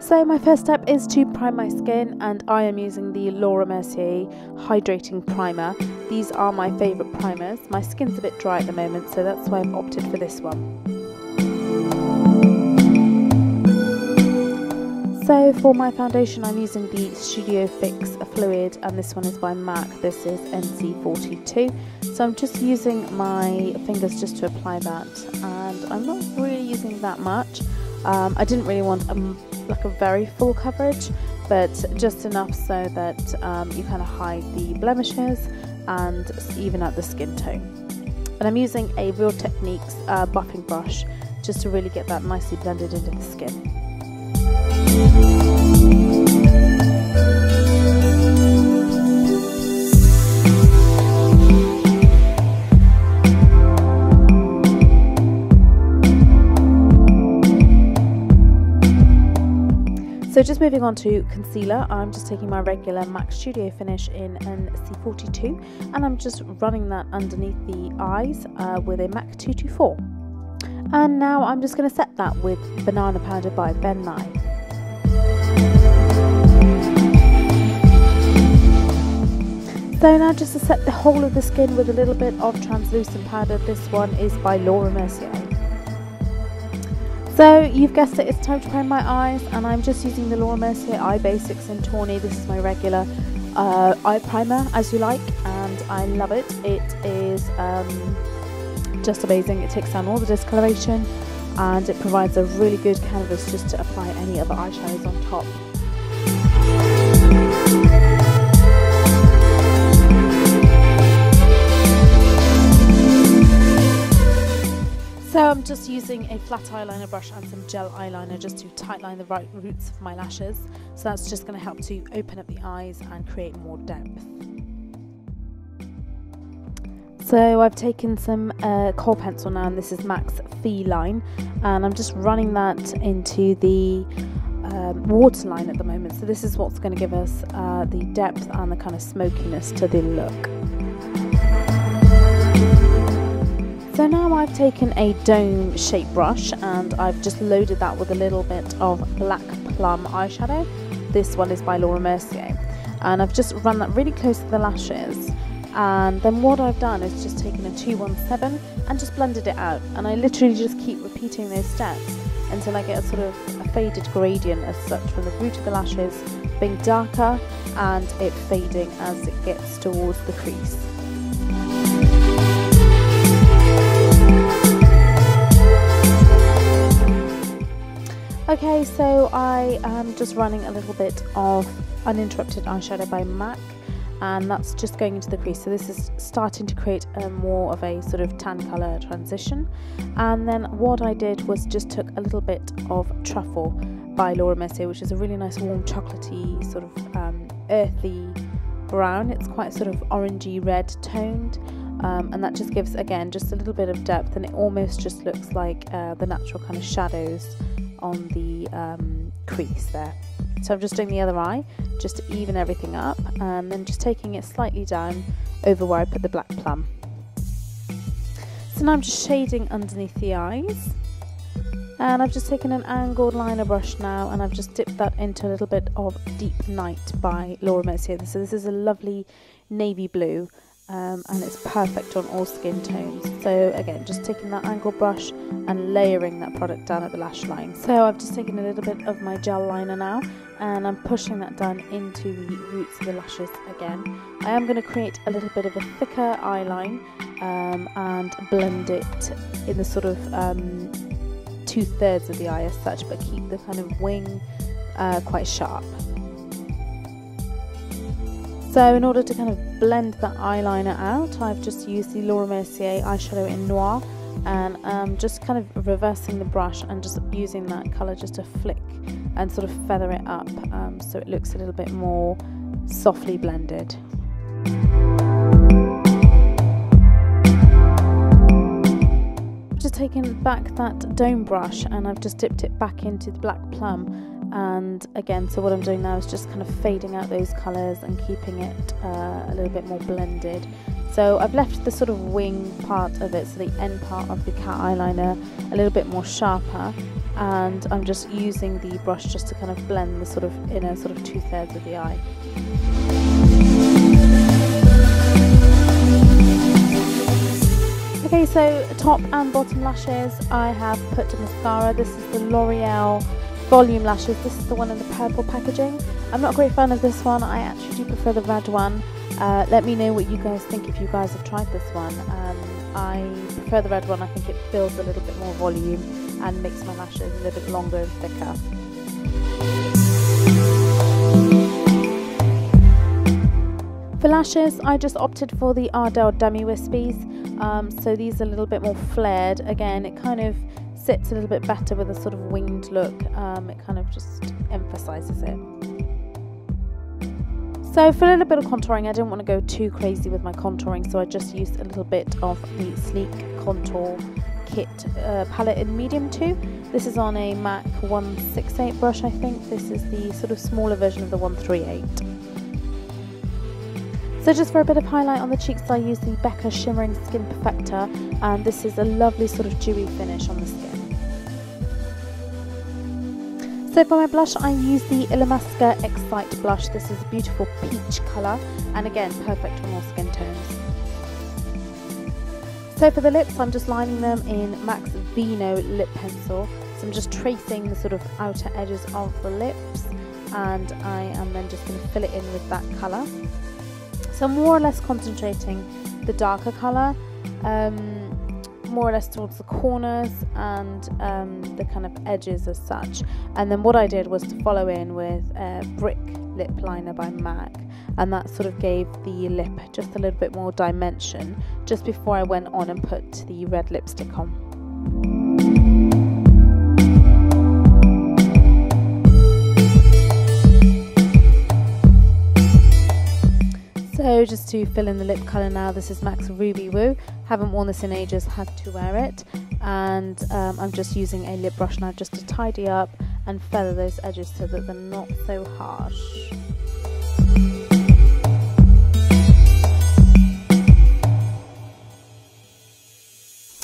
So my first step is to prime my skin, and I am using the Laura Mercier Hydrating Primer. These are my favourite primers. My skin's a bit dry at the moment, so that's why I've opted for this one. So for my foundation, I'm using the Studio Fix Fluid, and this one is by MAC. This is NC42. So I'm just using my fingers just to apply that, and I'm not really using that much. I didn't really want like a very full coverage, but just enough so that you kind of hide the blemishes and even out the skin tone. And I'm using a Real Techniques buffing brush just to really get that nicely blended into the skin. So just moving on to concealer, I'm just taking my regular MAC Studio Finish in NC42, and I'm just running that underneath the eyes with a MAC 224. And now I'm just going to set that with Banana Powder by Ben Nye. So now just to set the whole of the skin with a little bit of translucent powder, this one is by Laura Mercier. So you've guessed it, it's time to prime my eyes, and I'm just using the Laura Mercier Eye Basics in Tawny. This is my regular eye primer, as you like, and I love it. It is just amazing. It takes down all the discoloration, and it provides a really good canvas just to apply any other eyeshadows on top. So I'm just using a flat eyeliner brush and some gel eyeliner just to tightline the right roots of my lashes. So that's just going to help to open up the eyes and create more depth. So I've taken some kohl pencil now, and this is MAC's Feline, and I'm just running that into the waterline at the moment. So this is what's going to give us the depth and the kind of smokiness to the look. So now I've taken a dome shape brush, and I've just loaded that with a little bit of Black Plum eyeshadow. This one is by Laura Mercier, and I've just run that really close to the lashes. And then what I've done is just taken a 217 and just blended it out, and I literally just keep repeating those steps until I get a sort of a faded gradient as such, from the root of the lashes being darker and it fading as it gets towards the crease. Okay, so I am just running a little bit of Uninterrupted eyeshadow by MAC, and that's just going into the crease. So this is starting to create more of a sort of tan colour transition. And then what I did was just took a little bit of Truffle by Laura Mercier, which is a really nice warm chocolatey sort of earthy brown. It's quite sort of orangey red toned, and that just gives, again, just a little bit of depth, and it almost just looks like the natural kind of shadows on the crease there. So I'm just doing the other eye just to even everything up, and then just taking it slightly down over where I put the Black Plum. So now I'm just shading underneath the eyes, and I've just taken an angled liner brush now, and I've just dipped that into a little bit of Deep Night by Laura Mercier. So this is a lovely navy blue, and it's perfect on all skin tones. So again, just taking that angle brush and layering that product down at the lash line. So I've just taken a little bit of my gel liner now, and I'm pushing that down into the roots of the lashes again. I am going to create a little bit of a thicker eyeline and blend it in the sort of 2/3 of the eye as such, but keep the kind of wing quite sharp. So in order to kind of blend that eyeliner out, I've just used the Laura Mercier eyeshadow in Noir, and just kind of reversing the brush and just using that colour just to flick and sort of feather it up, so it looks a little bit more softly blended. I've just taken back that dome brush, and I've just dipped it back into the Black Plum. And again, so what I'm doing now is just kind of fading out those colours and keeping it a little bit more blended. So I've left the sort of wing part of it, so the end part of the cat eyeliner, a little bit more sharper, and I'm just using the brush just to kind of blend the sort of inner sort of 2/3 of the eye. Okay, so top and bottom lashes, I have put mascara. This is the L'Oreal Volume Lashes. This is the one in the purple packaging. I'm not a great fan of this one. I actually do prefer the red one. Let me know what you guys think if you guys have tried this one. I prefer the red one. I think it builds a little bit more volume and makes my lashes a little bit longer and thicker. For lashes, I just opted for the Ardell Dummy Wispies. So these are a little bit more flared. Again, it kind of sits a little bit better with a sort of winged look. It kind of just emphasises it. So for a little bit of contouring, I didn't want to go too crazy with my contouring, so I just used a little bit of the Sleek Contour Kit palette in medium 2. This is on a MAC 168 brush, I think. This is the sort of smaller version of the 138. So just for a bit of highlight on the cheeks, I use the Becca Shimmering Skin Perfector, and this is a lovely sort of dewy finish on the skin. So for my blush, I use the Illamasqua Excite blush. This is a beautiful peach colour, and again, perfect for all skin tones. So for the lips, I'm just lining them in MAC's Vino lip pencil. So I'm just tracing the sort of outer edges of the lips, and I am then just going to fill it in with that colour. So I'm more or less concentrating the darker colour, more or less towards the corners and the kind of edges as such. And then what I did was to follow in with a Brick Lip Liner by MAC, and that sort of gave the lip just a little bit more dimension just before I went on and put the red lipstick on. So just to fill in the lip colour now, this is MAC's Ruby Woo. Haven't worn this in ages, had to wear it. And I'm just using a lip brush now just to tidy up and feather those edges so that they're not so harsh.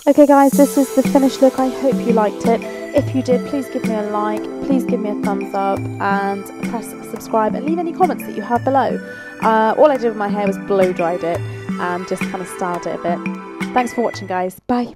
Okay guys, this is the finished look. I hope you liked it. If you did, please give me a like, please give me a thumbs up, and press subscribe and leave any comments that you have below. All I did with my hair was blow dried it and just kind of styled it a bit. Thanks for watching guys, bye.